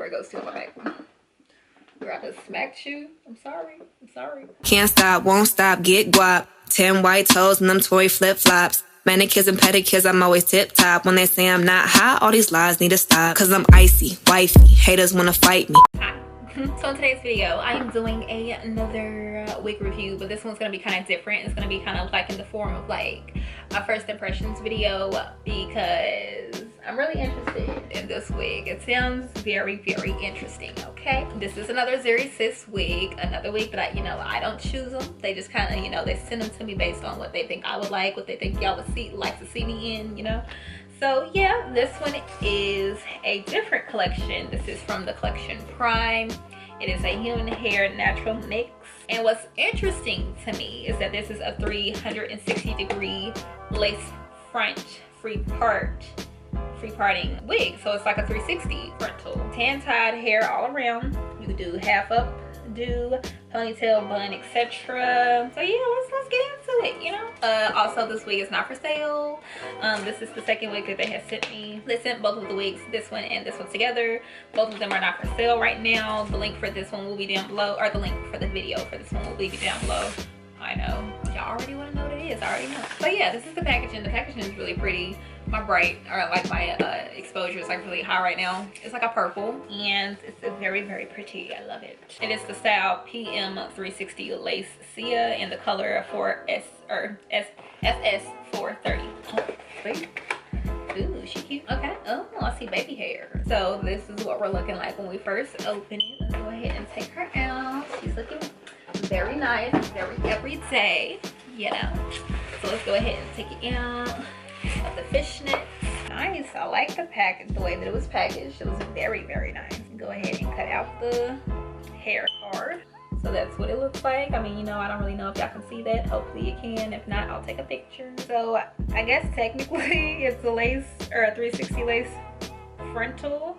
it goes to my back. Girl, I just smacked you. I'm sorry. Can't stop, won't stop, get guap. 10 white toes and them Tory flip-flops. Manicures and pedicures, I'm always tip-top. When they say I'm not hot, all these lies need to stop. Cause I'm icy, wifey, haters wanna fight me. So in today's video, I am doing another wig review, but this one's gonna be kind of different. It's gonna be kind of like in the form of like a first impressions video because I'm really interested in this wig. It sounds very, very interesting, okay? This is another ZURYSIS wig, another wig that I don't choose them. They just kind of, they send them to me based on what they think I would like, what they think y'all would like to see me in, So yeah, this one is a different collection. This is from the collection Prime. It is a human hair natural mix. And what's interesting to me is that this is a 360-degree lace front free parting wig. So it's like a 360 frontal. Tan tied hair all around. You could do half up, do ponytail, bun, etc. So yeah, let's get into it, Also, this wig is not for sale. This is the second wig that they have sent me. They sent both of the wigs, this one and this one together. Both of them are not for sale right now. The link for this one will be down below, or the link for the video for this one will be down below. I know y'all already want to know what it is. I already know. But yeah, this is the packaging. The packaging is really pretty. My exposure is like really high right now. It's like a purple and it's very, very pretty. I love it. It is the style PM-360 lace SIA in the color SS430. Oh, wait. Ooh, she cute. Okay. Oh, I see baby hair. So this is what we're looking like when we first open it. Let's go ahead and take her out. She's looking very nice, very everyday, So let's go ahead and take it out of the fishnet. Nice. I like the package, the way that it was packaged. It was very, very nice. Go ahead and cut out the hair card. So that's what it looks like. I mean, I don't really know if y'all can see that. Hopefully you can. If not, I'll take a picture. So I guess technically it's a lace or a 360 lace frontal,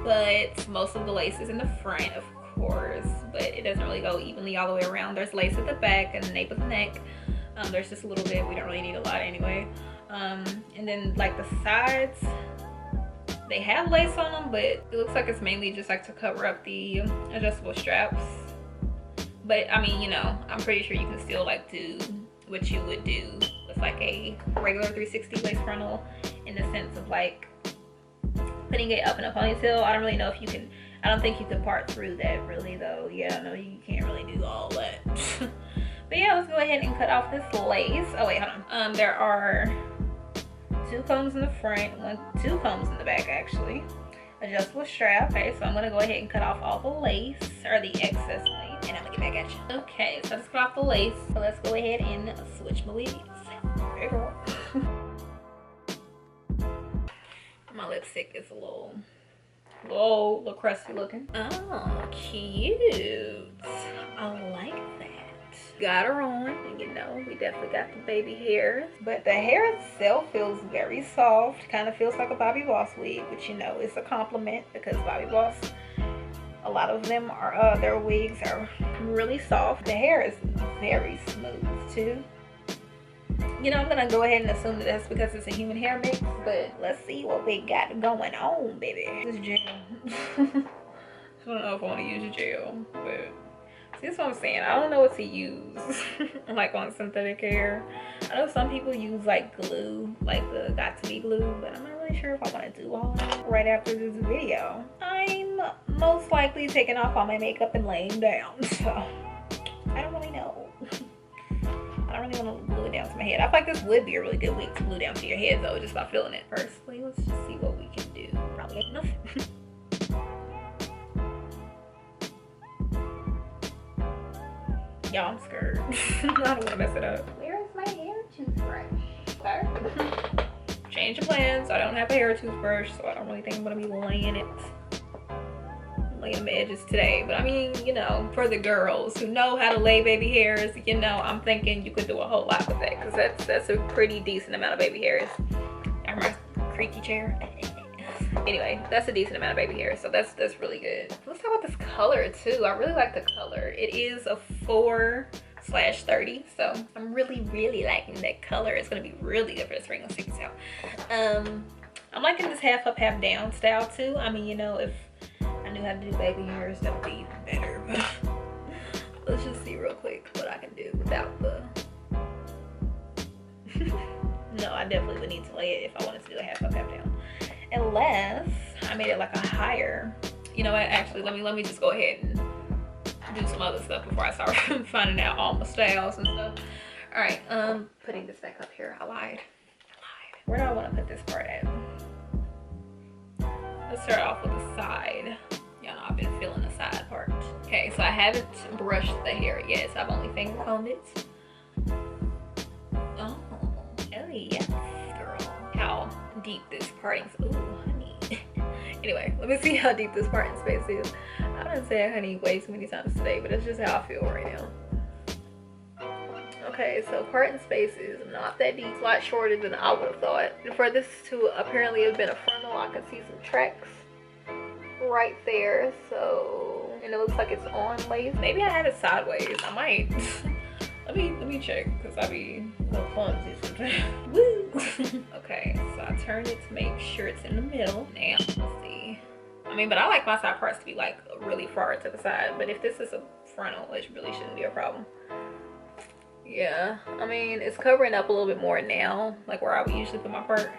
but most of the lace is in the front, of course, but it doesn't really go evenly all the way around. There's lace at the back and the nape of the neck. There's just a little bit. We don't really need a lot anyway. And then like the sides, they have lace on them, but it looks like it's mainly just like to cover up the adjustable straps. But I mean, I'm pretty sure you can still like do what you would do with like a regular 360 lace frontal, in the sense of like putting it up in a ponytail. I don't really know if you can. I don't think you can part through that really though. Yeah, no, you can't really do all that. But yeah, let's go ahead and cut off this lace. Oh wait, hold on. There are 2 combs in the front, 2 combs in the back actually. Adjustable strap. Okay, so I'm gonna go ahead and cut off all the lace, or the excess lace, and I'm gonna get back at you. Okay, so let's cut off the lace. So let's go ahead and switch my wigs. There you go. My lipstick is a little crusty looking. Oh, cute. I like that. Got her on, and we definitely got the baby hairs, but the hair itself feels very soft. Kind of feels like a Bobbi Boss wig, which it's a compliment, because Bobbi Boss, a lot of them are their wigs are really soft. The hair is very smooth too. I'm gonna go ahead and assume that that's because it's a human hair mix, but let's see what we got going on, baby. This gel. I don't know if I want to use a gel, but that's what I'm saying. I don't know what to use like on synthetic hair. I know some people use like glue, like the got-to-be glue, but I'm not really sure if I want to do all that right after this video. I'm most likely taking off all my makeup and laying down, so I don't really know. I don't really want to glue it down to my head. I feel like this would be a really good wig to glue down to your head though, just by feeling it. Firstly, let's just see what we can do. Probably nothing. Y'all, I'm scared. I don't want to mess it up. Where is my hair toothbrush? Okay. Change of plans. I don't have a hair toothbrush, so I don't really think I'm going to be laying the edges today. But I mean, for the girls who know how to lay baby hairs, I'm thinking you could do a whole lot with that, because that's a pretty decent amount of baby hairs. I remember creaky chair. Anyway, that's a decent amount of baby hair, so that's really good. Let's talk about this color too. I really like the color. It is a 4/30, so I'm really liking that color. It's gonna be really good for the spring. Let's take this out. I'm liking this half up, half down style too. I mean, if knew how to do baby hairs, that would be even better. But let's just see real quick what I can do without the no, I definitely would need to lay it if I wanted to do a half up, half down, unless I made it like a higher. You know what, actually let me just go ahead and do some other stuff before I start finding out all my styles and stuff. All right, putting this back up here. I lied. Where do I want to put this part at? Let's start off with the side. Y'all know I've been feeling the side part. Okay, so I haven't brushed the hair yet, so I've only finger combed it. Oh yes, girl. How deep this parting? Ooh, honey. Anyway, let me see how deep this parting space is. I done said honey way too many times today, but it's just how I feel right now. Okay, so parting space is not that deep, a lot shorter than I would have thought. And for this to apparently have been a frontal, I can see some tracks right there. So, and it looks like it's on lace. Maybe I had it sideways. I might. let me check, because I be a little clumsy sometimes. Woo! Okay, so I turned it to make sure it's in the middle. Now, let's see. I mean, but I like my side parts to be like really far to the side. But if this is a frontal, it really shouldn't be a problem. Yeah, I mean, it's covering up a little bit more now, like where I would usually put my part.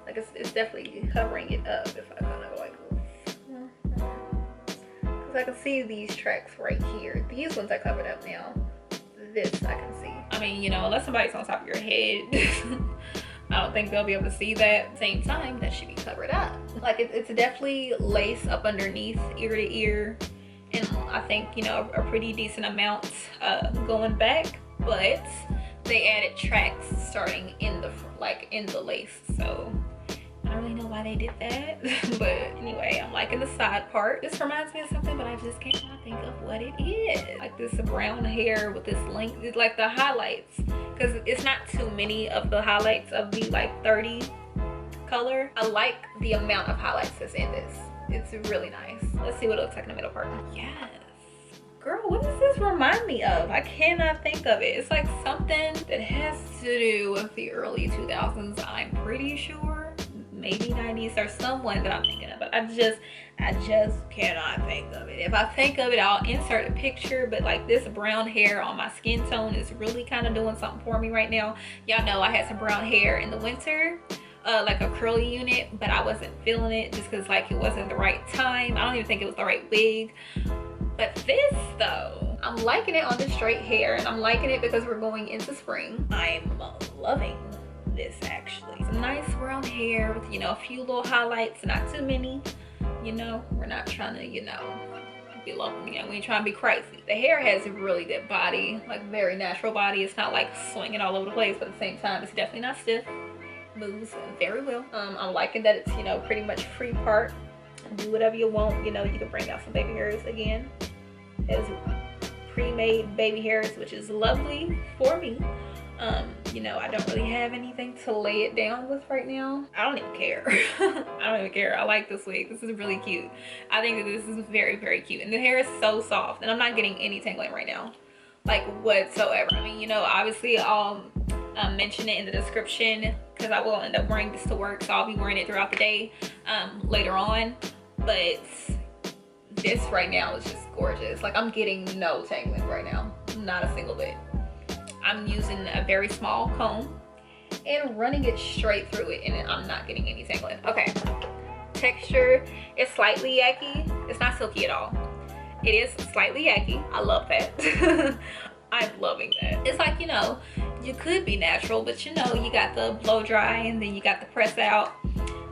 Like it's definitely covering it up if I kind of go like this. Because I can see these tracks right here. These ones I covered up now. This I can see. I mean, you know, unless somebody's on top of your head, I don't think they'll be able to see that. At the same time, that should be covered up. Like it's definitely lace up underneath, ear to ear. And I think, you know, a pretty decent amount going back. But they added tracks starting in the lace, so I don't really know why they did that. But anyway, I'm liking the side part. This reminds me of something, but I just cannot think of what it is. Like this brown hair with this length. It's like the highlights, because it's not too many of the highlights of the like 30 color. I like the amount of highlights that's in this. It's really nice. Let's see what it looks like in the middle part. Yes. Girl, what does this remind me of? I cannot think of it. It's like something that has to do with the early 2000s, I'm pretty sure. Maybe 90s or someone that I'm thinking of. But I just cannot think of it. If I think of it, I'll insert a picture. But like this brown hair on my skin tone is really kind of doing something for me right now. Y'all know I had some brown hair in the winter. Like a curly unit, but I wasn't feeling it just because like it wasn't the right time. I don't even think it was the right wig. But this though, I'm liking it on the straight hair, and I'm liking it because we're going into spring. I'm loving this actually. Some nice brown hair with, you know, a few little highlights, not too many. You know, we're not trying to, you know, be loving, you know, we ain't trying to be crazy. The hair has a really good body, like very natural body. It's not like swinging all over the place, but at the same time, it's definitely not stiff. Moves very well. I'm liking that it's, you know, pretty much free part. Do whatever you want. You know, you can bring out some baby hairs again. As pre-made baby hairs, which is lovely for me. You know, I don't really have anything to lay it down with right now. I don't even care. I don't even care. I like this wig. This is really cute. I think that this is very, very cute. And the hair is so soft, and I'm not getting any tangling right now, like whatsoever. I mean, you know, obviously I'll mention it in the description, because I will end up wearing this to work, so I'll be wearing it throughout the day later on. But this right now is just gorgeous. Like I'm getting no tangling right now, not a single bit. I'm using a very small comb and running it straight through it, and I'm not getting any tangling. Okay, texture is slightly yucky. It's not silky at all. It is slightly yucky. I love that. I'm loving that. It's like, you know, you could be natural, but you know, you got the blow dry and then you got the press out.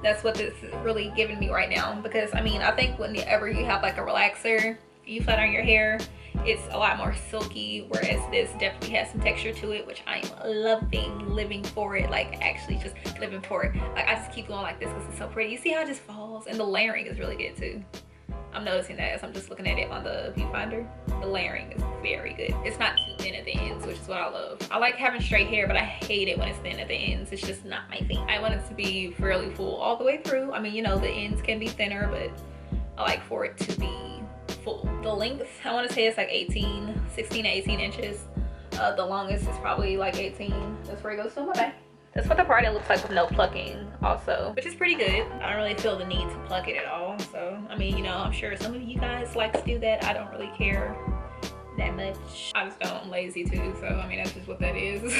That's what this is really giving me right now. Because I mean, I think whenever you have like a relaxer, you flat iron your hair, it's a lot more silky, whereas this definitely has some texture to it, which I'm loving, living for it. Like actually just living for it. Like I just keep going like this because it's so pretty. You see how it just falls? And the layering is really good too. I'm noticing that as I'm just looking at it on the viewfinder. The layering is very good. It's not too thin at the ends, which is what I love. I like having straight hair, but I hate it when it's thin at the ends. It's just not my thing. I want it to be fairly full all the way through. I mean, you know, the ends can be thinner, but I like for it to be full. The length, I want to say it's like 16 to 18 inches. The longest is probably like 18. That's where it goes to my back. That's what the parting looks like with no plucking also, which is pretty good. I don't really feel the need to pluck it at all. So, I mean, you know, I'm sure some of you guys like to do that. I don't really care that much. I just don't. I'm lazy too. So, I mean, that's just what that is.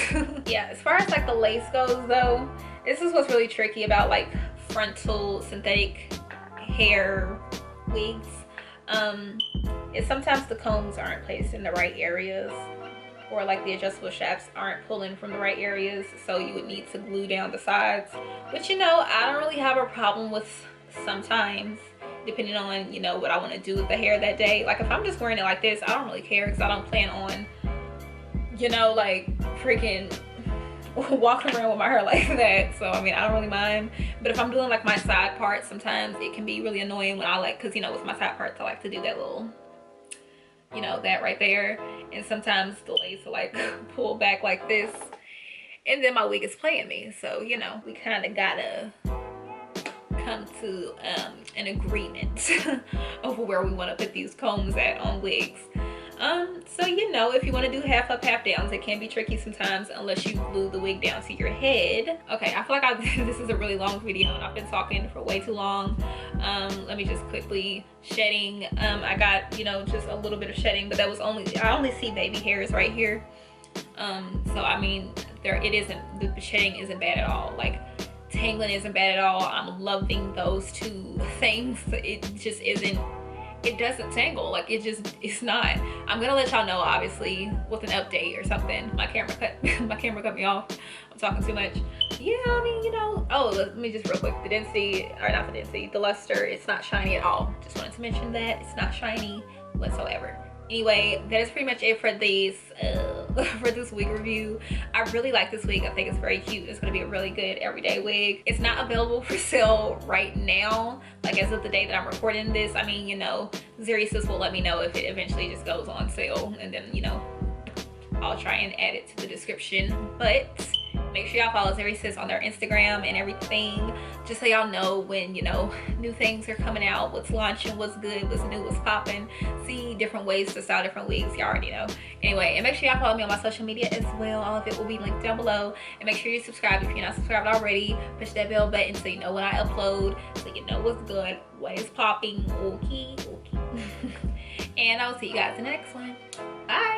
Yeah, as far as like the lace goes though, this is what's really tricky about like frontal synthetic hair wigs. Is sometimes the combs aren't placed in the right areas, or like the adjustable shafts aren't pulling from the right areas, so you would need to glue down the sides, which, you know, I don't really have a problem with sometimes, depending on, you know, what I want to do with the hair that day. Like if I'm just wearing it like this, I don't really care, because I don't plan on, you know, like freaking walking around with my hair like that. So I mean, I don't really mind. But if I'm doing like my side parts, sometimes it can be really annoying when I like, because, you know, with my side parts I like to do that little, you know, that right there, and sometimes the lace will like pull back like this, and then my wig is playing me. So, you know, we kind of gotta come to an agreement over where we want to put these combs at on wigs. So, you know, if you want to do half up, half downs, it can be tricky sometimes unless you glue the wig down to your head. Okay, I feel like this is a really long video and I've been talking for way too long. Let me just quickly shedding. I got, you know, just a little bit of shedding, but that was I only see baby hairs right here. So I mean, the shedding isn't bad at all. Like tangling isn't bad at all. I'm loving those two things. It just isn't. It doesn't tangle. Like it's not. I'm gonna let y'all know obviously with an update or something. My camera cut me off. I'm talking too much. Yeah, I mean, you know. Oh, let me just real quick. The density, or not the density, the luster, it's not shiny at all. Just wanted to mention that it's not shiny whatsoever. Anyway, that is pretty much it for these for this wig review. I really like this wig. I think it's very cute. It's gonna be a really good everyday wig. It's not available for sale right now, like as of the day that I'm recording this. I mean, you know, ZURYSIS will let me know if it eventually just goes on sale, and then, you know, I'll try and add it to the description. But make sure y'all follow ZURYSIS on their Instagram and everything, just so y'all know when, you know, new things are coming out, what's launching, what's good, what's new, what's popping. See different ways to style different wigs, y'all already know. Anyway, and make sure y'all follow me on my social media as well. All of it will be linked down below. And make sure you subscribe if you're not subscribed already. Push that bell button so you know when I upload, so you know what's good, what is popping. Okay. And I'll see you guys in the next one. Bye.